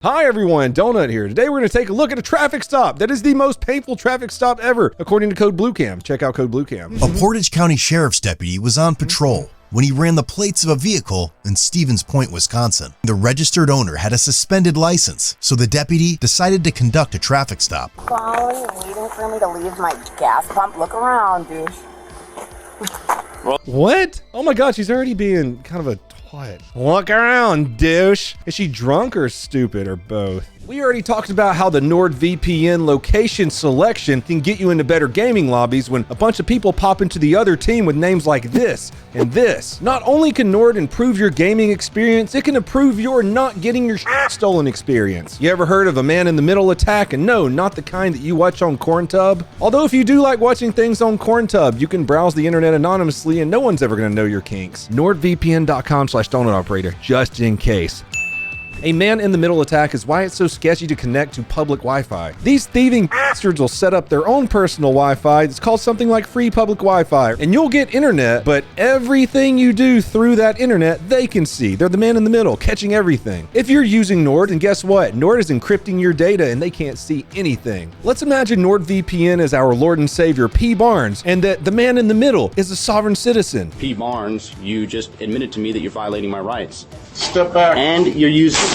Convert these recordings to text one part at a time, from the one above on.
Hi everyone, Donut here. Today we're going to take a look at a traffic stop that is the most painful traffic stop ever, according to Code Blue Cam. Check out Code Blue Cam. A Portage County Sheriff's deputy was on patrol when he ran the plates of a vehicle in Stevens Point, Wisconsin. The registered owner had a suspended license, so the deputy decided to conduct a traffic stop. Following, waiting for me to leave my gas pump. Look around, dude. What? Oh my god, she's already being kind of a twat. Look around, douche. Is she drunk or stupid or both? We already talked about how the NordVPN location selection can get you into better gaming lobbies when a bunch of people pop into the other team with names like this and this. Not only can Nord improve your gaming experience, it can improve your not getting your shit stolen experience. You ever heard of a man-in-the-middle attack? And no, not the kind that you watch on CornTub. Although if you do like watching things on CornTub, you can browse the internet anonymously and no one's ever gonna know your kinks. NordVPN.com/donutoperator, just in case. A man-in-the-middle attack is why it's so sketchy to connect to public Wi-Fi. These thieving bastards will set up their own personal Wi-Fi. It's called something like free public Wi-Fi, and you'll get internet, but everything you do through that internet, they can see. They're the man in the middle, catching everything. If you're using Nord, and guess what? Nord is encrypting your data, and they can't see anything. Let's imagine NordVPN as our Lord and Savior, P. Barnes, and that the man in the middle is a sovereign citizen. P. Barnes, you just admitted to me that you're violating my rights. Step back. And you're using...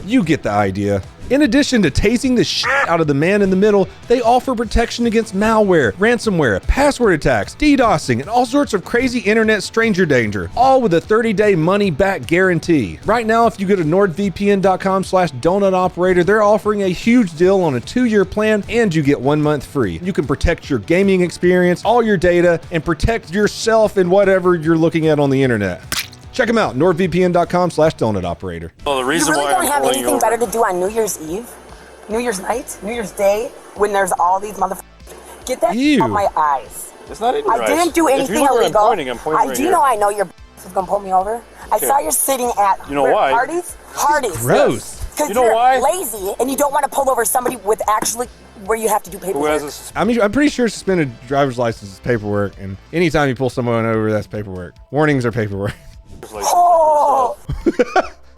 You get the idea. In addition to tasing the shit out of the man in the middle, they offer protection against malware, ransomware, password attacks, DDoSing, and all sorts of crazy internet stranger danger, all with a 30-day money-back guarantee. Right now, if you go to nordvpn.com/donutoperator, they're offering a huge deal on a 2-year plan, and you get 1 month free. You can protect your gaming experience, all your data, and protect yourself in whatever you're looking at on the internet. Check them out, nordvpn.com/donutoperator. Well, the reason You really why don't I'm have pulling anything you better over. to do on New Year's Eve, New Year's night, New Year's Day, when there's all these motherfuckers. Get that Ew. out my eyes. It's not in your eyes. I didn't do If anything you look where illegal. I'm pointing right do here. know I know your is gonna pull me over. I saw you're sitting at You know why? Hardee's. Hardee's. Gross. Because You know you're why? lazy and you don't want to pull over somebody with actually where you have to do Who paperwork. has this? I mean, I'm pretty sure suspended driver's license is paperwork, and anytime you pull someone over, that's paperwork. Warnings are paperwork. Oh!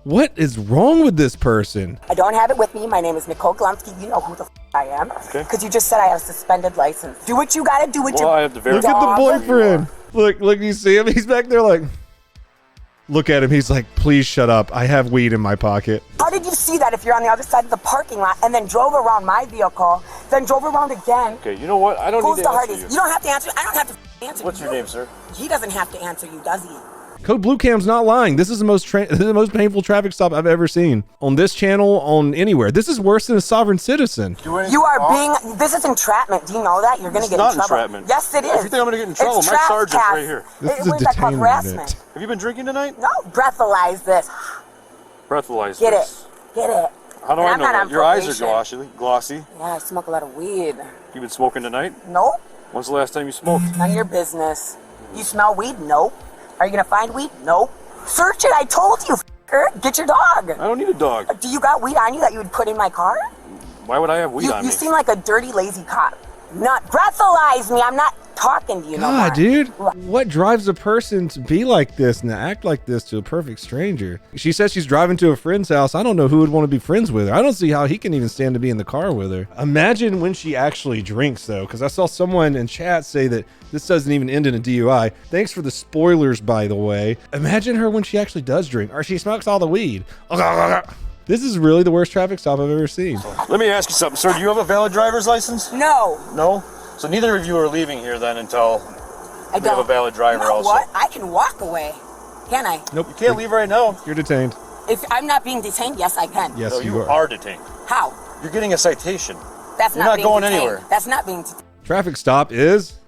What is wrong with this person? I don't have it with me. My name is Nicole Glumsky. You know who the I am. Okay. Because you just said I have a suspended license. Do what you gotta do with Well, your I have to verify. Look at the dog. boyfriend. Look, you see him? He's back there like, look at him. He's like, please shut up. I have weed in my pocket. How did you see that if you're on the other side of the parking lot and then drove around my vehicle, then drove around again? Okay, you know what? I don't Goes need to to answer Hardee's. you. You don't have to answer. I don't have to answer. What's you. your name, sir? He doesn't have to answer you, does he? Code Blue Cam's not lying. This is the most painful traffic stop I've ever seen on this channel, on anywhere. This is worse than a sovereign citizen. You are being. This is entrapment. Do you know that? You're going to get not in trouble. entrapment. Yes, it is. If you think I'm gonna get in trouble, It's my sergeant's trespass. right here. This is a what is that called? detainment. Harassment. Have you been drinking tonight? No, breathalyze this. Breathalyzer. Get it. Get it. How do And I I'm know not that? on Your eyes are probation. glossy. Yeah, I smoke a lot of weed. You been smoking tonight? Nope. When's the last time you smoked? None of your business. You smell weed? Nope. Are you going to find weed? Nope. Search it. I told you, f***er. Get your dog. I don't need a dog. Do you got weed on you that you would put in my car? Why would I have weed on You me? seem like a dirty, lazy cop. Not breathalyze me. I'm not talking to you no more. God, dude, what drives a person to be like this and to act like this to a perfect stranger? She says she's driving to a friend's house. I don't know who would want to be friends with her. I don't see how he can even stand to be in the car with her. Imagine when she actually drinks, though, because I saw someone in chat say that this doesn't even end in a DUI. Thanks for the spoilers, by the way. Imagine her when she actually does drink, or she smokes all the weed. This is really the worst traffic stop I've ever seen. Let me ask you something, sir. Do you have a valid driver's license? No. No? So neither of you are leaving here then until I we have a valid driver you know also. What? I can walk away. Can I? Nope. You can't leave right now. You're detained. If I'm not being detained, yes, I can. Yes, No, you you are. are detained. How? You're getting a citation. That's You're not not being going detained. anywhere. That's not being detained. Traffic stop is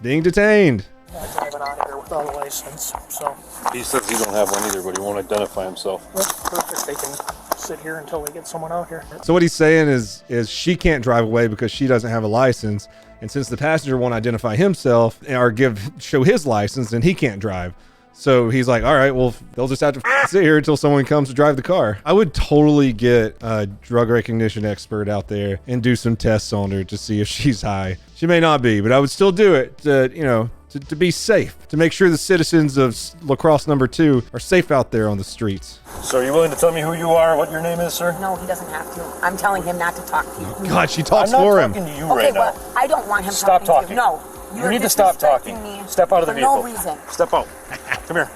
being detained. Driving out here without a license, so He says he don't have one either, but he won't identify himself. that's perfect. They can sit here until they get someone out here. So what he's saying is she can't drive away because she doesn't have a license, and since the passenger won't identify himself or show his license, then he can't drive. So he's like, all right, well, they'll just have to sit here until someone comes to drive the car. I would totally get a drug recognition expert out there and do some tests on her to see if she's high. She may not be, but I would still do it to, to be safe, to make sure the citizens of Lacrosse number 2 are safe out there on the streets. So are you willing to tell me who you are, what your name is, sir? No, he doesn't have to. I'm telling him not to talk to you. God, she talks I'm not for him. talking to you Okay, right well, now. I don't want him Stop talking to talking. you. No. You need to stop talking. Me Step out of the for vehicle. no reason. Step out. Come here.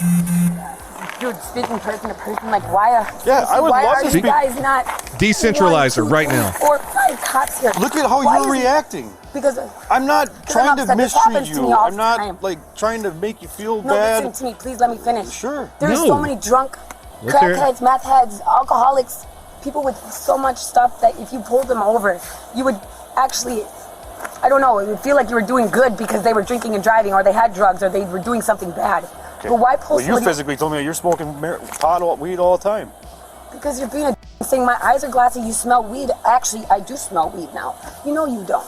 Dude, speaking person to person, like, why Yeah, I would why love are to you speak- guys not... Decentralize her 1, 2, right 3, now. 4, 5 cops here. Look at how Why you're is it- reacting. Because... I'm not trying to upset. This mistreat happens to you. me all I'm the not time. like trying to make you feel No, bad. listen to me. Please let me finish. Sure. There's No. so many drunk Let's hear it. crackheads, meth heads, alcoholics, people with so much stuff that if you pulled them over, you would actually, I don't know, it would feel like you were doing good because they were drinking and driving, or they had drugs, or they were doing something bad. Okay. But why pull Well, you somebody- physically told me that you're smoking pot, weed all the time. Because you're being a saying my eyes are glassy, you smell weed. Actually, I do smell weed now. You know you don't.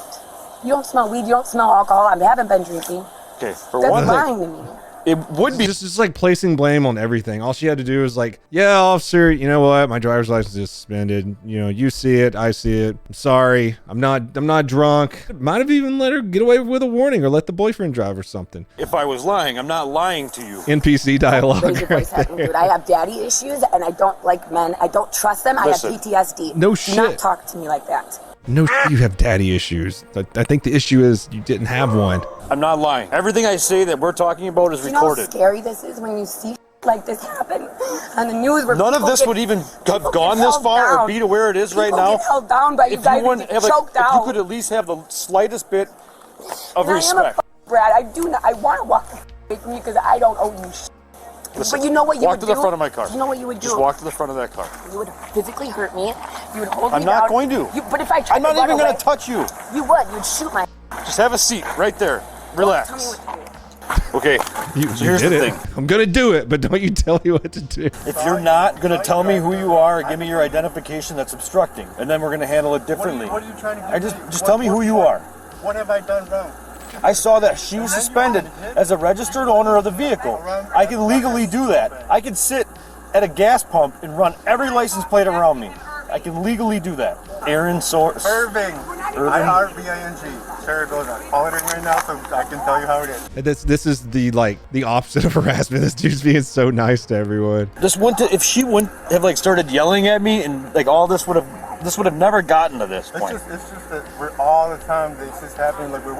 You don't smell weed, you don't smell alcohol. I haven't been drinking. Okay, for That's one lying thing, to me. it would be. Just like placing blame on everything. All she had to do was like, yeah, officer, you know what? My driver's license is suspended. You know, you see it, I see it. I'm sorry. I'm not drunk. Might have even let her get away with a warning or let the boyfriend drive or something. If I was lying, I'm not lying to you. NPC dialogue. Raise your voice at me, dude. I have daddy issues and I don't like men. I don't trust them. Listen. I have PTSD. No Do not shit. talk to me like that. No, you have daddy issues. I think the issue is you didn't have one. I'm not lying. Everything I say that we're talking about is Do you know how recorded. scary this is when you see like this happen on the news? Where None of people this get- would even have people gone get this held far or down. be to where it is right People now. get held down by you If guys you, and wouldn't get have a, choked if you out. could at least have the slightest bit of And I am a respect. Brad. I do not. I want to walk away from you because I don't owe you shit. Listen, But you know what you walk would to do? the front of my car. You know what you would do? Just walk to the front of that car. You would physically hurt me. You would hold me I'm not down. going to. But if I tried I'm not to run even going away, to touch you. You would. You'd shoot my. Just have a seat right there. Tell me Relax. what to do. Okay. You So here's did the it. thing. I'm gonna do it, but don't you tell me what to do. If you're not going to tell me who you are or give me your identification, that's obstructing. And then we're going to handle it differently. What are you trying to do? I just tell me who you are. What have I done wrong? I saw that she was suspended as a registered owner of the vehicle. I can legally do that. I can sit at a gas pump and run every license plate around me. I can legally do that. Aaron Source. Irving. IRVING. Saratoga. Call it in right now so I can tell you how it is. This is the opposite of harassment. This dude's being so nice to everyone. If she wouldn't have started yelling at me and all this would have never gotten to this point. It's just that we're all the time. This is happening. Like we're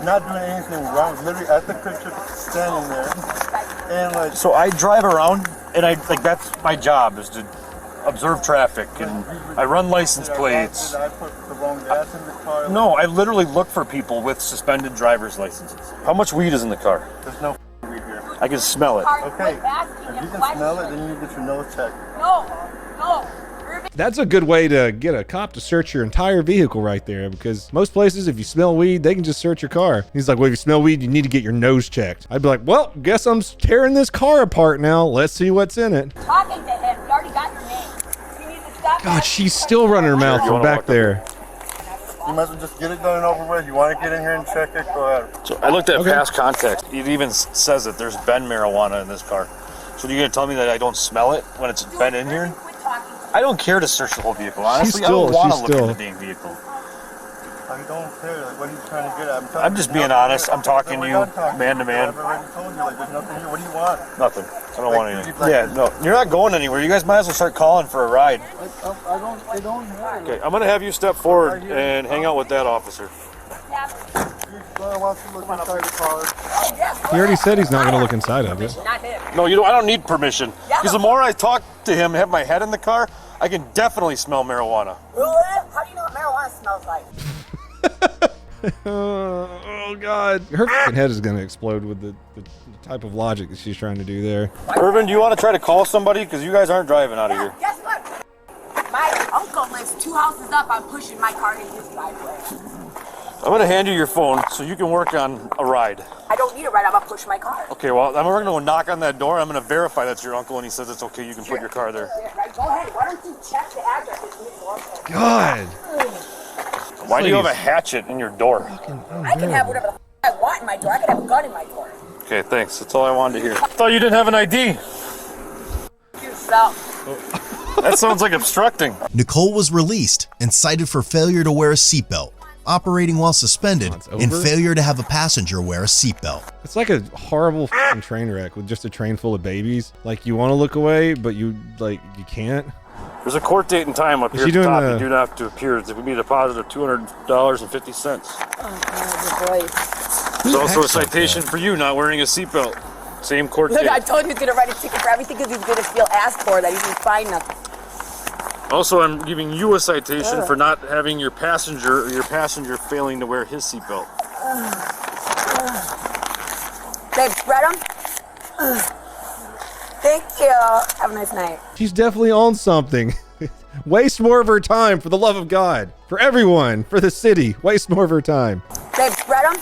not doing anything wrong. We're literally at the picture, standing there, and So I drive around and that's my job is to observe traffic and I run license plates. I put the wrong gas in the car. No, I literally look for people with suspended driver's licenses. How much weed is in the car? There's no weed here. I can smell it. Okay. If you can smell it, then you get your nose checked. No. That's a good way to get a cop to search your entire vehicle right there, because most places, if you smell weed, they can just search your car. He's like, well, if you smell weed, you need to get your nose checked. I'd be like, well, guess I'm tearing this car apart now. Let's see what's in it. Talking to him. You already got your name. You need to stop. God, she's still running her mouth You from wanna back walk up there. You might as well just get it done and over with. You want to get in here and check it? Go ahead. So I looked at Okay. past context. It even says that there's been marijuana in this car. So you're gonna tell me that I don't smell it when it's been in here? I don't care to search the whole vehicle. Honestly, I don't want to look at the dang vehicle. I don't care. Like, what are you trying to get at? I'm just being honest. I'm talking to you, man to man. I've already told you. Like, there's nothing here. What do you want? Nothing. I don't want anything. Yeah, no, you're not going anywhere. You guys might as well start calling for a ride. I don't have. Okay, I'm gonna have you step forward and hang out with that officer. I want to look inside the car. He already said he's not going to look inside of it. Not him. No, you don't. I don't need permission. Because the more I talk to him, have my head in the car, I can definitely smell marijuana. Really? How do you know what marijuana smells like? Oh, God. Her fucking head is going to explode with the type of logic that she's trying to do there. Irvin, do you want to try to call somebody? Because you guys aren't driving out of here. Guess what? My uncle lives 2 houses up. I'm pushing my car in his driveway. I'm going to hand you your phone so you can work on a ride. I don't need a ride. I'm gonna push my car. Okay, well, I'm going to go knock on that door. I'm going to verify that's your uncle, and he says it's okay. You can put your car there. Right, go ahead. Why don't you check the address? God. Why do you have a hatchet in your door? I can have whatever the I want in my door. I can have a gun in my door. Okay, thanks. That's all I wanted to hear. I thought you didn't have an ID. Yourself. That sounds like obstructing. Nicole was released and cited for failure to wear a seatbelt. operating while suspended, It's and over? failure to have a passenger wear a seatbelt. It's like a horrible f***ing train wreck with just a train full of babies. Like, you want to look away, but you can't. There's a court date and time up Is here she at the doing top. the- You do not have to appear. It would be a deposit of $200.50. Oh, boy. There's also a acts like citation for you not wearing a seatbelt. Same court Look, date. I told you he's gonna write a ticket for everything because he's gonna feel asked for that. He's gonna find nothing. Also, I'm giving you a citation for not having your passenger failing to wear his seatbelt. Babe, read him? Thank you. Have a nice night. She's definitely on something. Waste more of her time, for the love of God. For everyone. For the city. Waste more of her time. Babe, read him?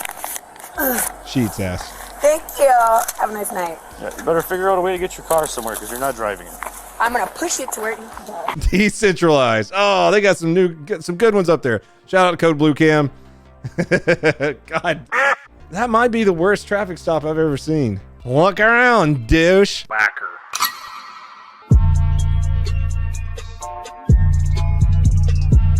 She eats ass. Thank you. Have a nice night. Yeah, you better figure out a way to get your car somewhere because you're not driving it. I'm gonna push it to where you can go. Decentralized. Oh, they got some good ones up there. Shout out to Code Blue Cam. God, that might be the worst traffic stop I've ever seen. Walk around, douche. Back